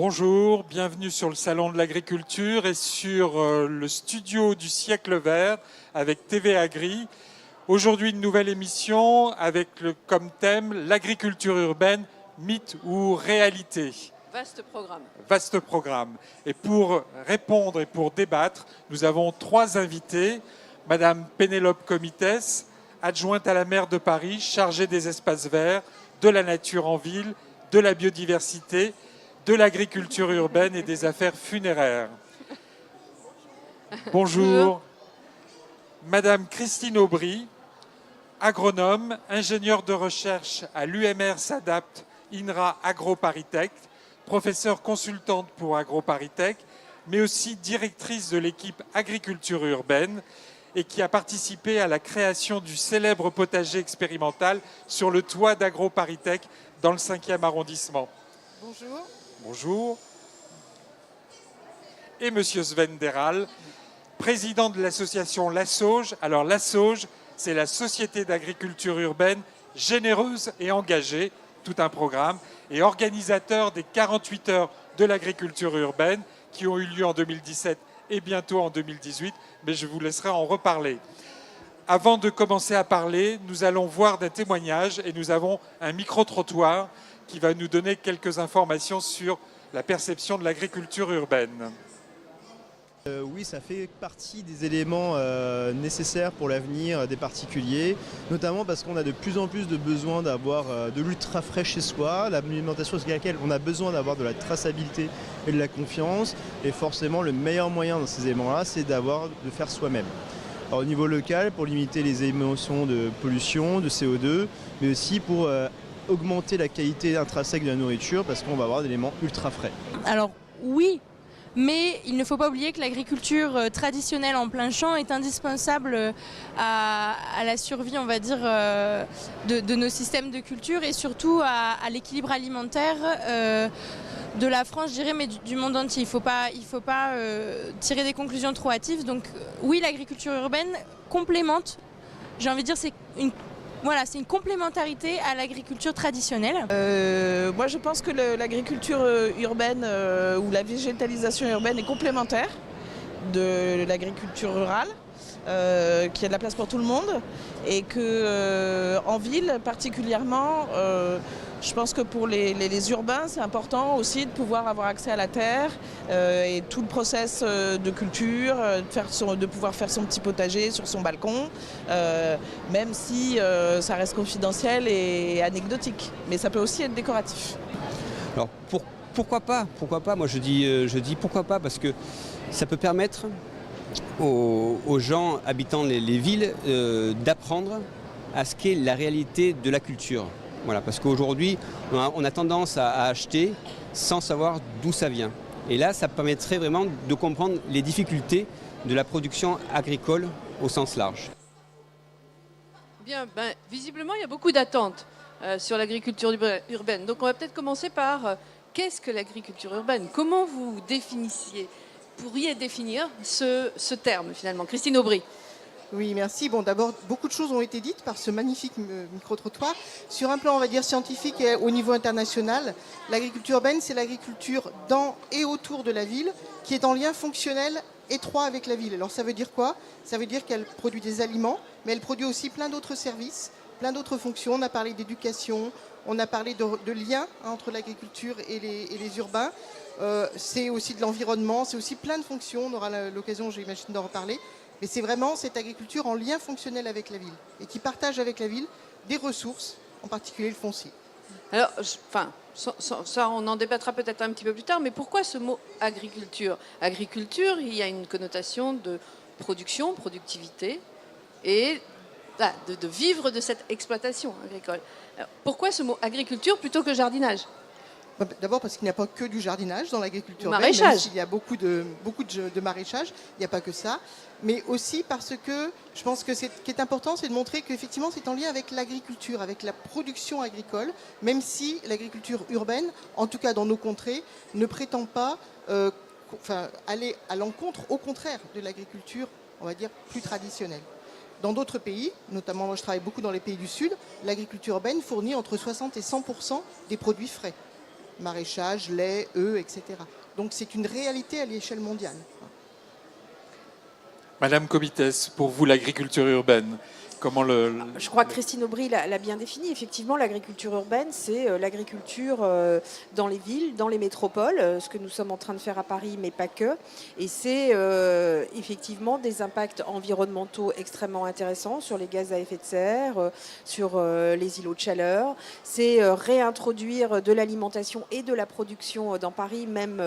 Bonjour, bienvenue sur le Salon de l'Agriculture et sur le studio du siècle vert avec TV Agri. Aujourd'hui, une nouvelle émission avec comme thème l'agriculture urbaine, mythe ou réalité. Vaste programme. Vaste programme. Et pour répondre et pour débattre, nous avons trois invités. Madame Pénélope Comitès, adjointe à la maire de Paris, chargée des espaces verts, de la nature en ville, de la biodiversité, de l'agriculture urbaine et des affaires funéraires. Bonjour. Madame Christine Aubry, agronome, ingénieure de recherche à l'UMR SADAPT INRA AgroParisTech, professeure consultante pour AgroParisTech, mais aussi directrice de l'équipe agriculture urbaine et qui a participé à la création du célèbre potager expérimental sur le toit d'AgroParisTech dans le 5e arrondissement. Bonjour. Bonjour. Et Monsieur Sven Derral, président de l'association La Sauge. Alors La Sauge, c'est la Société d'agriculture urbaine généreuse et engagée, tout un programme, et organisateur des 48 heures de l'agriculture urbaine qui ont eu lieu en 2017 et bientôt en 2018, mais je vous laisserai en reparler. Avant de commencer à parler, nous allons voir des témoignages et nous avons un micro-trottoir qui va nous donner quelques informations sur la perception de l'agriculture urbaine. Oui, ça fait partie des éléments nécessaires pour l'avenir des particuliers, notamment parce qu'on a de plus en plus de besoin d'avoir de l'ultra frais chez soi, l'alimentation sur laquelle on a besoin d'avoir de la traçabilité et de la confiance, et forcément le meilleur moyen dans ces éléments-là, c'est de faire soi-même. Alors, au niveau local, pour limiter les émissions de pollution, de CO2, mais aussi pour augmenter la qualité intrinsèque de la nourriture parce qu'on va avoir des éléments ultra frais. Alors oui, mais il ne faut pas oublier que l'agriculture traditionnelle en plein champ est indispensable à la survie, on va dire, de nos systèmes de culture et surtout à l'équilibre alimentaire de la France, je dirais, mais du monde entier. Il faut pas tirer des conclusions trop hâtives. Donc oui, l'agriculture urbaine complémente, j'ai envie de dire, c'est une complémentarité à l'agriculture traditionnelle. Moi je pense que l'agriculture urbaine ou la végétalisation urbaine est complémentaire de l'agriculture rurale, qu'il y a de la place pour tout le monde et qu'en ville particulièrement, je pense que pour les urbains c'est important aussi de pouvoir avoir accès à la terre et tout le process de culture, de pouvoir faire son petit potager sur son balcon, même si ça reste confidentiel et anecdotique, mais ça peut aussi être décoratif. Alors pourquoi pas? Moi je dis pourquoi pas, parce que ça peut permettre aux gens habitant les villes d'apprendre à ce qu'est la réalité de la culture. Voilà, parce qu'aujourd'hui, on a tendance à acheter sans savoir d'où ça vient. Et là, ça permettrait vraiment de comprendre les difficultés de la production agricole au sens large. Bien, visiblement, il y a beaucoup d'attentes sur l'agriculture urbaine. Donc on va peut-être commencer par qu'est-ce que l'agriculture urbaine? Comment vous pourriez définir ce terme finalement? Christine Aubry. Oui, merci. Bon, d'abord, beaucoup de choses ont été dites par ce magnifique micro-trottoir. Sur un plan, on va dire, scientifique et au niveau international, l'agriculture urbaine, c'est l'agriculture dans et autour de la ville qui est en lien fonctionnel étroit avec la ville. Alors, ça veut dire quoi? Ça veut dire qu'elle produit des aliments, mais elle produit aussi plein d'autres services, plein d'autres fonctions. On a parlé d'éducation, on a parlé de liens entre l'agriculture et les urbains. C'est aussi de l'environnement, c'est aussi plein de fonctions. On aura l'occasion, j'imagine, d'en reparler. Mais c'est vraiment cette agriculture en lien fonctionnel avec la ville et qui partage avec la ville des ressources, en particulier le foncier. Alors, ça, on en débattra peut-être un petit peu plus tard, mais pourquoi ce mot agriculture? Agriculture, il y a une connotation de production, productivité et de vivre de cette exploitation agricole. Alors, pourquoi ce mot agriculture plutôt que jardinage? D'abord parce qu'il n'y a pas que du jardinage dans l'agriculture urbaine. Maraîchage. Il y a beaucoup de maraîchage, il n'y a pas que ça. Mais aussi parce que je pense que ce qui est important, c'est de montrer qu'effectivement c'est en lien avec l'agriculture, avec la production agricole, même si l'agriculture urbaine, en tout cas dans nos contrées, ne prétend pas aller à l'encontre, au contraire, de l'agriculture, on va dire, plus traditionnelle. Dans d'autres pays, notamment moi je travaille beaucoup dans les pays du Sud, l'agriculture urbaine fournit entre 60 et 100% des produits frais. maraîchage, lait, œufs, etc. Donc c'est une réalité à l'échelle mondiale. Madame Comitès, pour vous, l'agriculture urbaine, comment Je crois que Christine Aubry l'a bien défini. Effectivement, l'agriculture urbaine, c'est l'agriculture dans les villes, dans les métropoles, ce que nous sommes en train de faire à Paris, mais pas que. Et c'est effectivement des impacts environnementaux extrêmement intéressants sur les gaz à effet de serre, sur les îlots de chaleur. C'est réintroduire de l'alimentation et de la production dans Paris, même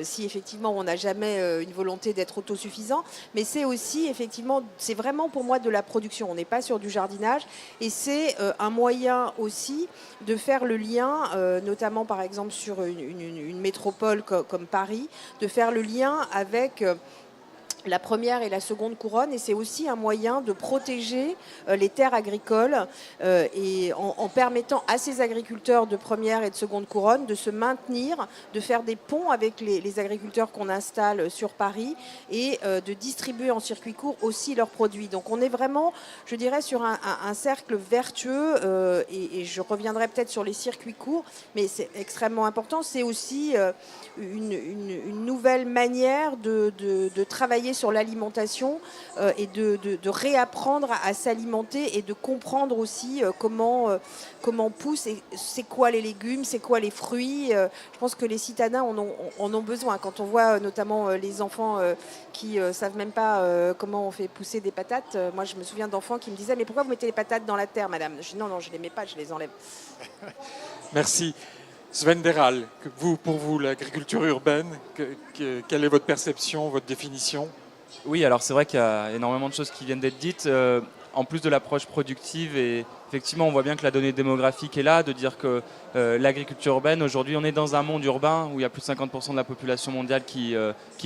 si effectivement on n'a jamais une volonté d'être autosuffisant. Mais c'est aussi effectivement, c'est vraiment pour moi de la production. On n'est pas sur du jardinage et c'est un moyen aussi de faire le lien, notamment par exemple sur une métropole comme Paris, de faire le lien avec la première et la seconde couronne, et c'est aussi un moyen de protéger les terres agricoles et en permettant à ces agriculteurs de première et de seconde couronne de se maintenir, de faire des ponts avec les agriculteurs qu'on installe sur Paris et de distribuer en circuit court aussi leurs produits. Donc on est vraiment, je dirais, sur un cercle vertueux et je reviendrai peut-être sur les circuits courts, mais c'est extrêmement important. C'est aussi une nouvelle manière de travailler sur l'alimentation et de réapprendre à s'alimenter et de comprendre aussi comment poussent et c'est quoi les légumes, c'est quoi les fruits. Je pense que les citadins en ont besoin. Quand on voit notamment les enfants qui savent même pas comment on fait pousser des patates. Moi, je me souviens d'enfants qui me disaient « Mais pourquoi vous mettez les patates dans la terre, madame ?» Je dis « Non, je les mets pas, je les enlève. » Merci. Sven Deral, pour vous, l'agriculture urbaine, quelle est votre perception, votre définition ? Oui, alors c'est vrai qu'il y a énormément de choses qui viennent d'être dites. En plus de l'approche productive, et effectivement, on voit bien que la donnée démographique est là, de dire que l'agriculture urbaine, aujourd'hui, on est dans un monde urbain où il y a plus de 50% de la population mondiale qui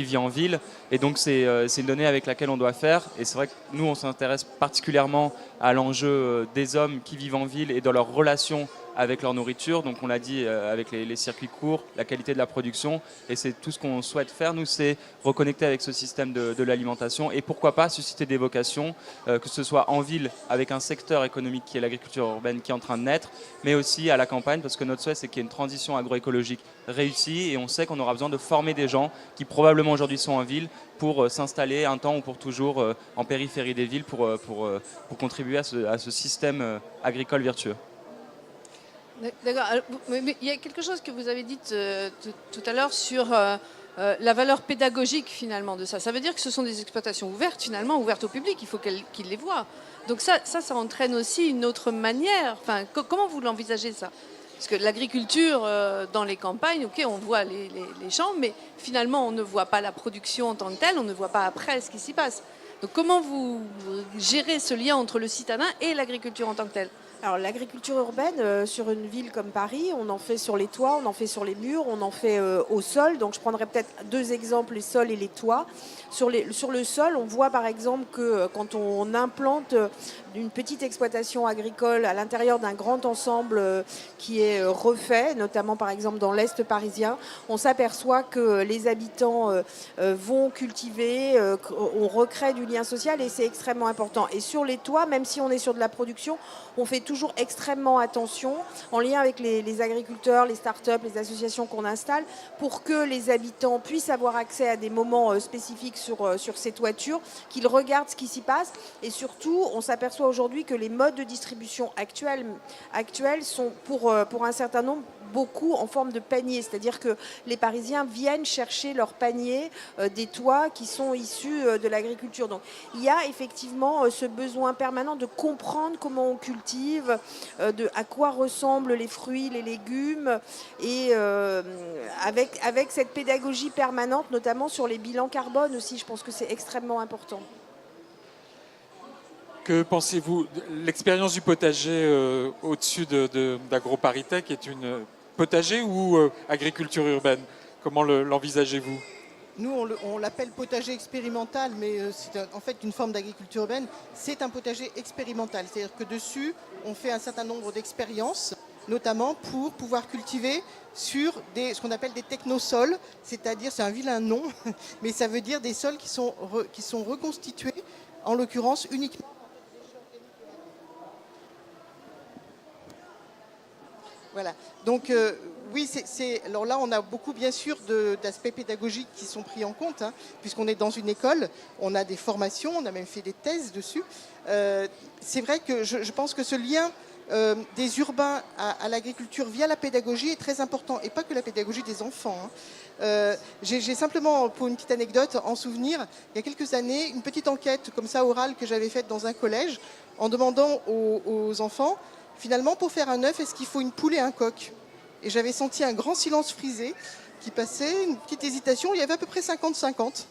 vit en ville. Et donc, c'est une donnée avec laquelle on doit faire. Et c'est vrai que nous, on s'intéresse particulièrement à l'enjeu des hommes qui vivent en ville et dans leurs relations avec leur nourriture, donc on l'a dit avec les circuits courts, la qualité de la production, et c'est tout ce qu'on souhaite faire, nous, c'est reconnecter avec ce système de l'alimentation et pourquoi pas susciter des vocations, que ce soit en ville avec un secteur économique qui est l'agriculture urbaine qui est en train de naître, mais aussi à la campagne, parce que notre souhait c'est qu'il y ait une transition agroécologique réussie et on sait qu'on aura besoin de former des gens qui probablement aujourd'hui sont en ville pour s'installer un temps ou pour toujours en périphérie des villes pour contribuer à ce système agricole vertueux. D'accord. Mais il y a quelque chose que vous avez dit tout à l'heure sur la valeur pédagogique finalement de ça. Ça veut dire que ce sont des exploitations ouvertes finalement, ouvertes au public. Il faut qu'ils les voient. Donc ça entraîne aussi une autre manière. Enfin, comment vous l'envisagez ça ? Parce que l'agriculture dans les campagnes, ok, on voit les champs, mais finalement on ne voit pas la production en tant que telle, on ne voit pas après ce qui s'y passe. Donc comment vous gérez ce lien entre le citadin et l'agriculture en tant que telle ? Alors l'agriculture urbaine, sur une ville comme Paris, on en fait sur les toits, on en fait sur les murs, on en fait au sol. Donc je prendrais peut-être deux exemples, les sols et les toits. Sur le sol, on voit par exemple que quand on implante une petite exploitation agricole à l'intérieur d'un grand ensemble qui est refait, notamment par exemple dans l'Est parisien, on s'aperçoit que les habitants vont cultiver, on recrée du lien social et c'est extrêmement important. Et sur les toits, même si on est sur de la production, on fait toujours extrêmement attention, en lien avec les agriculteurs, les start-up, les associations qu'on installe, pour que les habitants puissent avoir accès à des moments spécifiques sur ces toitures, qu'ils regardent ce qui s'y passe. Et surtout, on s'aperçoit aujourd'hui que les modes de distribution actuels sont, pour un certain nombre, beaucoup en forme de panier. C'est-à-dire que les Parisiens viennent chercher leur panier des toits qui sont issus de l'agriculture. Donc il y a effectivement ce besoin permanent de comprendre comment on cultive, à quoi ressemblent les fruits, les légumes, et avec cette pédagogie permanente, notamment sur les bilans carbone aussi. Je pense que c'est extrêmement important. Que pensez-vous ? L'expérience du potager au-dessus d'AgroParisTech est une potager ou agriculture urbaine ? Comment l'envisagez-vous ? Nous, on l'appelle potager expérimental, mais c'est en fait une forme d'agriculture urbaine. C'est un potager expérimental, c'est-à-dire que dessus, on fait un certain nombre d'expériences, notamment pour pouvoir cultiver sur ce qu'on appelle des technosols, c'est-à-dire, c'est un vilain nom, mais ça veut dire des sols qui sont reconstitués, en l'occurrence uniquement. Voilà. Donc, Oui, alors là, on a beaucoup, bien sûr, d'aspects pédagogiques qui sont pris en compte, hein, puisqu'on est dans une école, on a des formations, on a même fait des thèses dessus. C'est vrai que je pense que ce lien des urbains à l'agriculture via la pédagogie est très important, et pas que la pédagogie des enfants. Hein. J'ai simplement, pour une petite anecdote, en souvenir, il y a quelques années, une petite enquête comme ça orale que j'avais faite dans un collège, en demandant aux enfants, finalement, pour faire un œuf, est-ce qu'il faut une poule et un coq ? Et j'avais senti un grand silence frisé qui passait, une petite hésitation. Il y avait à peu près 50-50.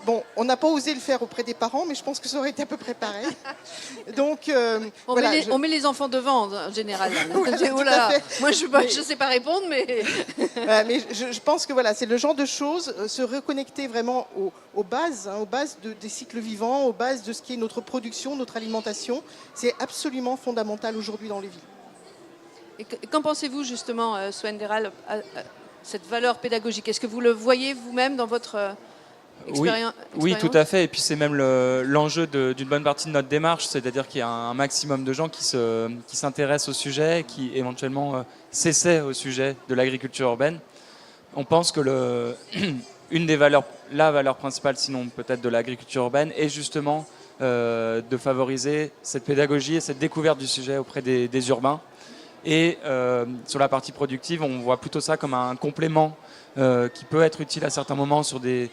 Bon, on n'a pas osé le faire auprès des parents, mais je pense que ça aurait été à peu près pareil. Donc, on met les enfants devant, en général. Voilà, tout Oula, à fait. moi, je ne sais pas répondre, mais... Mais je pense que c'est le genre de choses, se reconnecter vraiment aux bases, hein, aux bases des cycles vivants, aux bases de ce qui est notre production, notre alimentation. C'est absolument fondamental aujourd'hui dans les villes. Et qu'en pensez-vous justement, Swen-Déral, à cette valeur pédagogique? Est-ce que vous le voyez vous-même dans votre expérience? Oui, tout à fait. Et puis c'est même l'enjeu d'une bonne partie de notre démarche, c'est-à-dire qu'il y a un maximum de gens qui s'intéressent au sujet, qui éventuellement s'essaient au sujet de l'agriculture urbaine. On pense que la valeur principale, sinon peut-être de l'agriculture urbaine, est justement de favoriser cette pédagogie et cette découverte du sujet auprès des urbains. Et sur la partie productive, on voit plutôt ça comme un complément qui peut être utile à certains moments sur des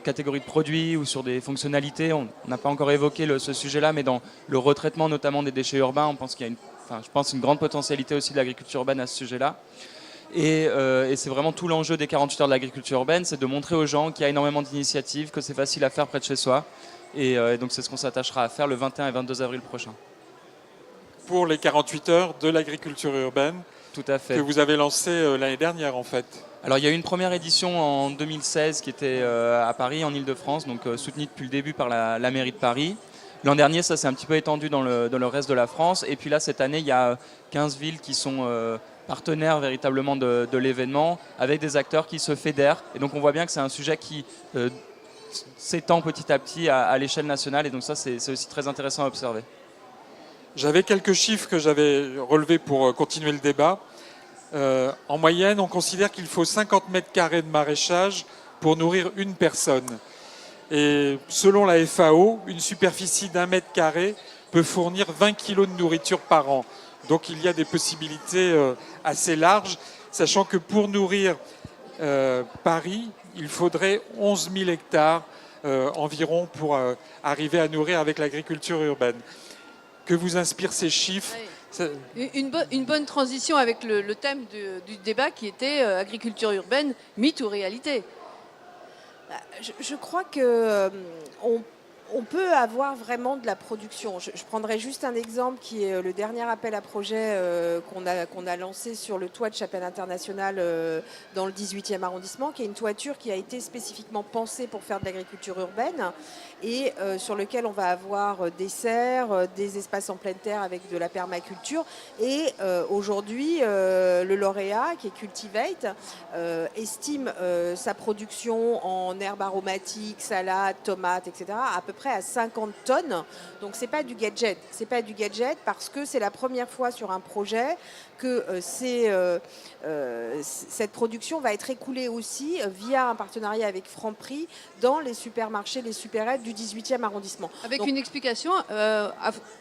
catégories de produits ou sur des fonctionnalités. On n'a pas encore évoqué ce sujet-là, mais dans le retraitement notamment des déchets urbains, on pense qu'il y a une grande potentialité aussi de l'agriculture urbaine à ce sujet-là. Et c'est vraiment tout l'enjeu des 48 heures de l'agriculture urbaine, c'est de montrer aux gens qu'il y a énormément d'initiatives, que c'est facile à faire près de chez soi. Et donc c'est ce qu'on s'attachera à faire le 21 et 22 avril prochain. Pour les 48 heures de l'agriculture urbaine, tout à fait, que vous avez lancé l'année dernière en fait. Alors il y a eu une première édition en 2016 qui était à Paris, en Ile-de-France, donc soutenue depuis le début par la mairie de Paris. L'an dernier, ça s'est un petit peu étendu dans le reste de la France. Et puis là, cette année, il y a 15 villes qui sont partenaires véritablement de l'événement, avec des acteurs qui se fédèrent. Et donc on voit bien que c'est un sujet qui s'étend petit à petit à l'échelle nationale. Et donc ça, c'est aussi très intéressant à observer. J'avais quelques chiffres que j'avais relevés pour continuer le débat. En moyenne, on considère qu'il faut 50 mètres carrés de maraîchage pour nourrir une personne. Et selon la FAO, une superficie d'1 mètre carré peut fournir 20 kilos de nourriture par an. Donc il y a des possibilités assez larges, sachant que pour nourrir Paris, il faudrait 11 000 hectares environ pour arriver à nourrir avec l'agriculture urbaine. Que vous inspirent ces chiffres? Une bonne transition avec le thème du débat qui était agriculture urbaine, mythe ou réalité? Je crois que on peut avoir vraiment de la production. Je prendrai juste un exemple qui est le dernier appel à projet qu'on a lancé sur le toit de Chapelle Internationale dans le 18e arrondissement, qui est une toiture qui a été spécifiquement pensée pour faire de l'agriculture urbaine et sur lequel on va avoir des serres, des espaces en pleine terre avec de la permaculture. Et aujourd'hui, le lauréat, qui est Cultivate, estime sa production en herbes aromatiques, salades, tomates, etc. à peu près à 50 tonnes. Donc c'est pas du gadget. C'est pas du gadget parce que c'est la première fois sur un projet que cette production va être écoulée aussi via un partenariat avec Franprix dans les supermarchés, les supérettes du 18e arrondissement. Avec une explication,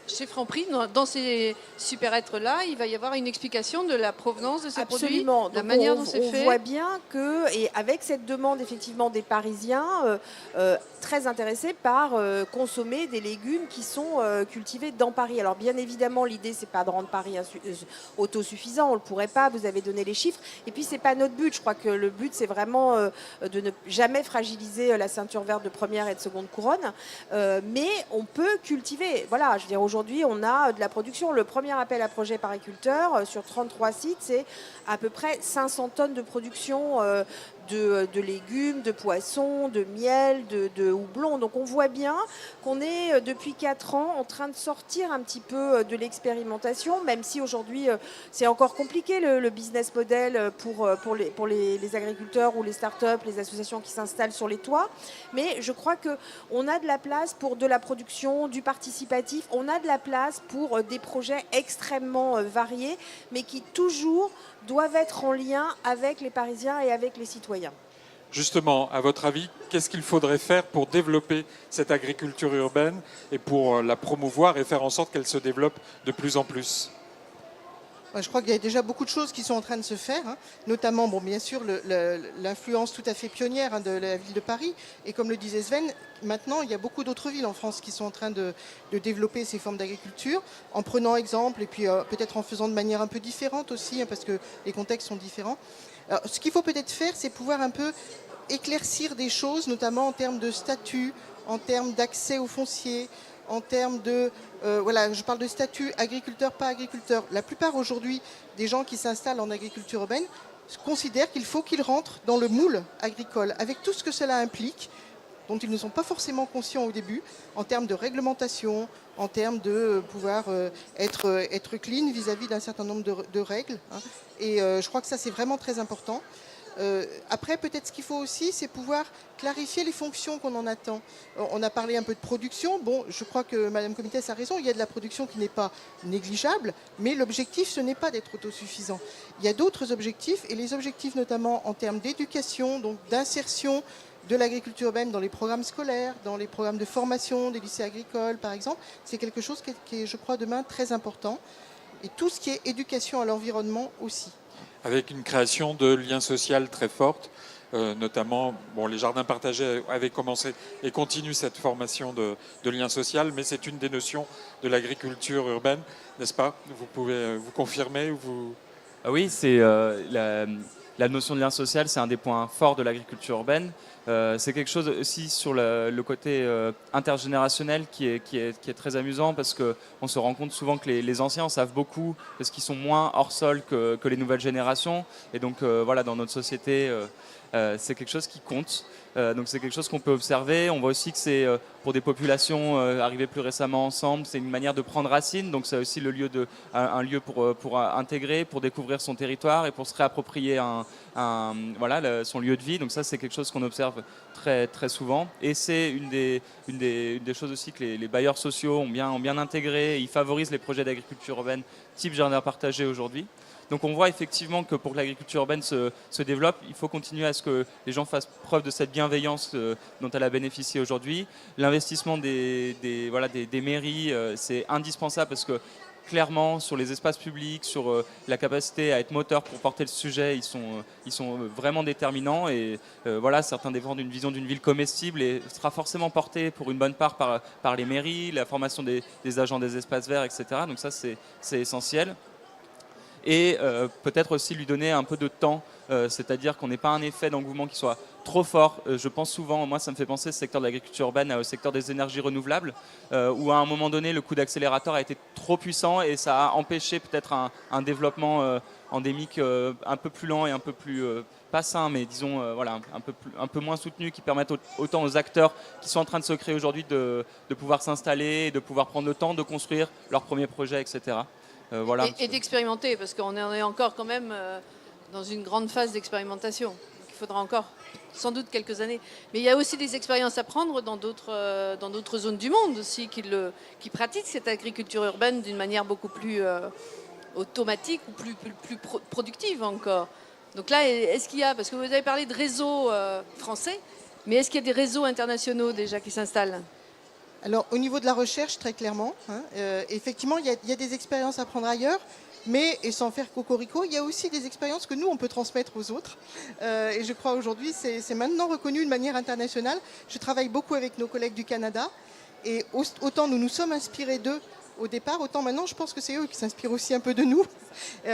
chez Franprix, dans ces supérettes-là, il va y avoir une explication de la provenance de ces produits, la manière dont c'est fait. On voit bien que, et avec cette demande effectivement des Parisiens, très intéressés par consommer des légumes qui sont cultivés dans Paris. Alors bien évidemment, l'idée, c'est pas de rendre Paris autosuffisant, on le pourrait pas, vous avez donné les chiffres, et puis c'est pas notre but. Je crois que le but, c'est vraiment de ne jamais fragiliser la ceinture verte de première et de seconde couronne, mais on peut cultiver. Voilà, je veux dire, aujourd'hui, on a de la production. Le premier appel à projet pariculteur sur 33 sites, c'est à peu près 500 tonnes de production de légumes, de poissons, de miel, de houblon. Donc on voit bien qu'on est depuis 4 ans en train de sortir un petit peu de l'expérimentation, même si aujourd'hui c'est encore compliqué le business model pour les agriculteurs ou les startups, les associations qui s'installent sur les toits. Mais je crois qu'on a de la place pour de la production, du participatif, on a de la place pour des projets extrêmement variés, mais qui toujours doivent être en lien avec les Parisiens et avec les citoyens. Justement, à votre avis, qu'est-ce qu'il faudrait faire pour développer cette agriculture urbaine et pour la promouvoir et faire en sorte qu'elle se développe de plus en plus ? Je crois qu'il y a déjà beaucoup de choses qui sont en train de se faire, hein, notamment, bien sûr, l'influence tout à fait pionnière de la ville de Paris. Et comme le disait Sven, maintenant, il y a beaucoup d'autres villes en France qui sont en train de développer ces formes d'agriculture, en prenant exemple et puis peut-être en faisant de manière un peu différente aussi, hein, parce que les contextes sont différents. Alors, ce qu'il faut peut-être faire, c'est pouvoir un peu éclaircir des choses, notamment en termes de statut, en termes d'accès au foncier, en termes de, je parle de statut agriculteur, pas agriculteur. La plupart aujourd'hui des gens qui s'installent en agriculture urbaine considèrent qu'il faut qu'ils rentrent dans le moule agricole, avec tout ce que cela implique, dont ils ne sont pas forcément conscients au début, en termes de réglementation, en termes de pouvoir être clean vis-à-vis d'un certain nombre de règles. Hein. Et je crois que ça, c'est vraiment très important. Après, peut-être ce qu'il faut aussi, c'est pouvoir clarifier les fonctions qu'on en attend. On a parlé un peu de production. Bon, je crois que Madame Comitès a raison, il y a de la production qui n'est pas négligeable, mais l'objectif, ce n'est pas d'être autosuffisant. Il y a d'autres objectifs, et les objectifs notamment en termes d'éducation, donc d'insertion de l'agriculture urbaine dans les programmes scolaires, dans les programmes de formation des lycées agricoles, par exemple, c'est quelque chose qui est, je crois, demain très important. Et tout ce qui est éducation à l'environnement aussi. Avec une création de liens sociaux très forte, notamment les jardins partagés avaient commencé et continuent cette formation de liens sociaux, mais c'est une des notions de l'agriculture urbaine, n'est-ce pas ? Vous pouvez vous confirmer ou Ah oui, c'est la notion de lien social, c'est un des points forts de l'agriculture urbaine. C'est quelque chose aussi sur le côté intergénérationnel qui est très amusant, parce qu'on se rend compte souvent que les anciens en savent beaucoup parce qu'ils sont moins hors sol que les nouvelles générations. Et donc dans notre société, c'est quelque chose qui compte. Donc c'est quelque chose qu'on peut observer. On voit aussi que c'est pour des populations arrivées plus récemment ensemble, c'est une manière de prendre racine. Donc c'est aussi un lieu pour intégrer, pour découvrir son territoire et pour se réapproprier son lieu de vie. Donc ça, c'est quelque chose qu'on observe très, très souvent. Et c'est une des choses aussi que les bailleurs sociaux ont bien intégré. Ils favorisent les projets d'agriculture urbaine type jardin partagé aujourd'hui. Donc on voit effectivement que pour que l'agriculture urbaine se développe, il faut continuer à ce que les gens fassent preuve de cette bienveillance dont elle a bénéficié aujourd'hui. L'investissement des mairies, c'est indispensable, parce que clairement, sur les espaces publics, sur la capacité à être moteur pour porter le sujet, ils sont vraiment déterminants. Et certains défendent une vision d'une ville comestible, et sera forcément portée pour une bonne part par les mairies, la formation des agents des espaces verts, etc. Donc ça, c'est essentiel. Et peut-être aussi lui donner un peu de temps, c'est-à-dire qu'on n'ait pas un effet d'engouement qui soit trop fort. Je pense souvent, moi ça me fait penser, ce secteur de l'agriculture urbaine, au secteur des énergies renouvelables, où à un moment donné le coup d'accélérateur a été trop puissant et ça a empêché peut-être un développement endémique un peu plus lent et un peu plus pas sain, mais disons un peu moins soutenu, qui permettent autant aux acteurs qui sont en train de se créer aujourd'hui de pouvoir s'installer, de pouvoir prendre le temps de construire leurs premiers projets, etc. Et d'expérimenter, parce qu'on est encore quand même dans une grande phase d'expérimentation. Donc il faudra encore sans doute quelques années. Mais il y a aussi des expériences à prendre dans d'autres zones du monde aussi qui pratiquent cette agriculture urbaine d'une manière beaucoup plus automatique ou plus productive encore. Donc là, est-ce qu'il y a, parce que vous avez parlé de réseaux français, mais est-ce qu'il y a des réseaux internationaux déjà qui s'installent ? Alors, au niveau de la recherche, très clairement, effectivement, il y a des expériences à prendre ailleurs, mais, et sans faire cocorico, il y a aussi des expériences que nous, on peut transmettre aux autres. Et je crois aujourd'hui, c'est maintenant reconnu de manière internationale. Je travaille beaucoup avec nos collègues du Canada, et autant nous nous sommes inspirés d'eux au départ, autant maintenant je pense que c'est eux qui s'inspirent aussi un peu de nous,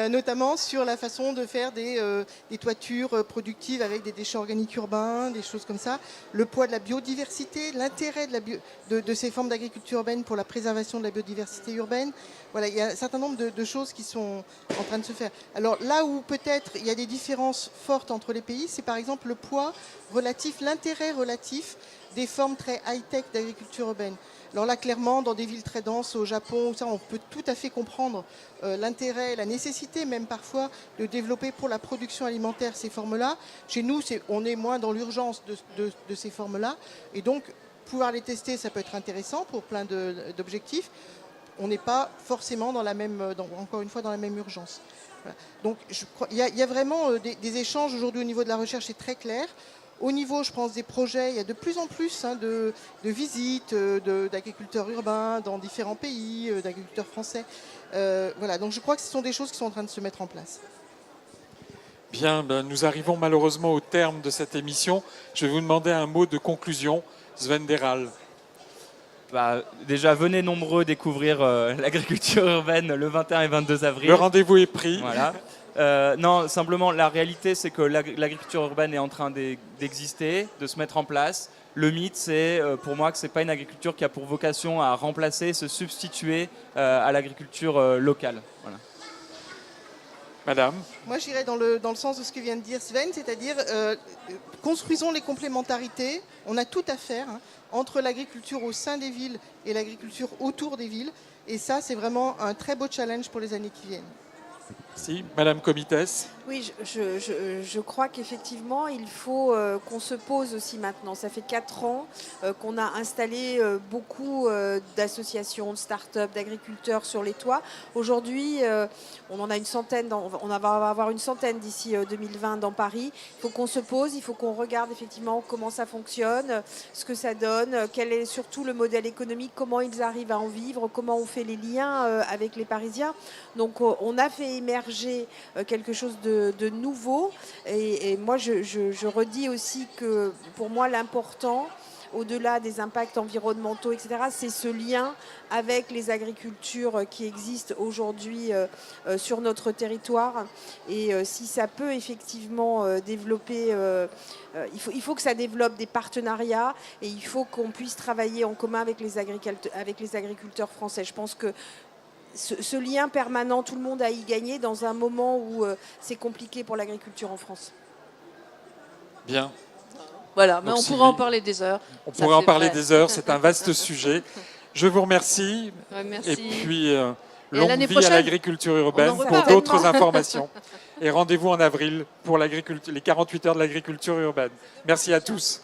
notamment sur la façon de faire des toitures productives avec des déchets organiques urbains, des choses comme ça, le poids de la biodiversité, l'intérêt de ces formes d'agriculture urbaine pour la préservation de la biodiversité urbaine. Voilà, il y a un certain nombre de choses qui sont en train de se faire. Alors là où peut-être il y a des différences fortes entre les pays, c'est par exemple le poids relatif, l'intérêt relatif des formes très high-tech d'agriculture urbaine. Alors là, clairement, dans des villes très denses, au Japon, ça, on peut tout à fait comprendre l'intérêt, la nécessité même parfois de développer pour la production alimentaire ces formes-là. Chez nous, on est moins dans l'urgence de ces formes-là. Et donc, pouvoir les tester, ça peut être intéressant pour plein d'objectifs. On n'est pas forcément encore une fois, dans la même urgence. Voilà. Donc, il y a vraiment des échanges aujourd'hui au niveau de la recherche, c'est très clair. Au niveau, je pense, des projets, il y a de plus en plus de visites d'agriculteurs urbains dans différents pays, d'agriculteurs français. Voilà, donc je crois que ce sont des choses qui sont en train de se mettre en place. Bien, nous arrivons malheureusement au terme de cette émission. Je vais vous demander un mot de conclusion. Sven Deral. Déjà, venez nombreux découvrir l'agriculture urbaine le 21 et 22 avril. Le rendez-vous est pris. Voilà. Non, simplement, la réalité, c'est que l'agriculture urbaine est en train d'exister, de se mettre en place. Le mythe, c'est pour moi que ce n'est pas une agriculture qui a pour vocation à remplacer, se substituer à l'agriculture locale. Voilà. Madame. Moi, j'irais dans le sens de ce que vient de dire Sven, c'est-à-dire construisons les complémentarités. On a tout à faire entre l'agriculture au sein des villes et l'agriculture autour des villes. Et ça, c'est vraiment un très beau challenge pour les années qui viennent. Si, Madame Comitès. Oui, je crois qu'effectivement, il faut qu'on se pose aussi maintenant. Ça fait 4 ans qu'on a installé beaucoup d'associations, de start-up, d'agriculteurs sur les toits. Aujourd'hui, on en a une centaine, on va avoir une centaine d'ici 2020 dans Paris. Il faut qu'on se pose, il faut qu'on regarde effectivement comment ça fonctionne, ce que ça donne, quel est surtout le modèle économique, comment ils arrivent à en vivre, comment on fait les liens avec les Parisiens. Donc on a fait émerger quelque chose de nouveau et moi je redis aussi que pour moi l'important au-delà des impacts environnementaux, etc., c'est ce lien avec les agricultures qui existent aujourd'hui sur notre territoire. Et si ça peut effectivement développer, il faut que ça développe des partenariats et il faut qu'on puisse travailler en commun avec les agriculteurs français. Je pense que ce lien permanent, tout le monde a y gagné dans un moment où c'est compliqué pour l'agriculture en France. Bien. Voilà, mais Donc, on pourrait en parler des heures. On pourrait en parler des heures, c'est un vaste sujet. Je vous remercie. Ouais, merci. Et puis, longue l'année vie prochaine, à l'agriculture urbaine on en pour reparle. d'autres informations. Et rendez-vous en avril pour les 48 heures de l'agriculture urbaine. Merci à tous.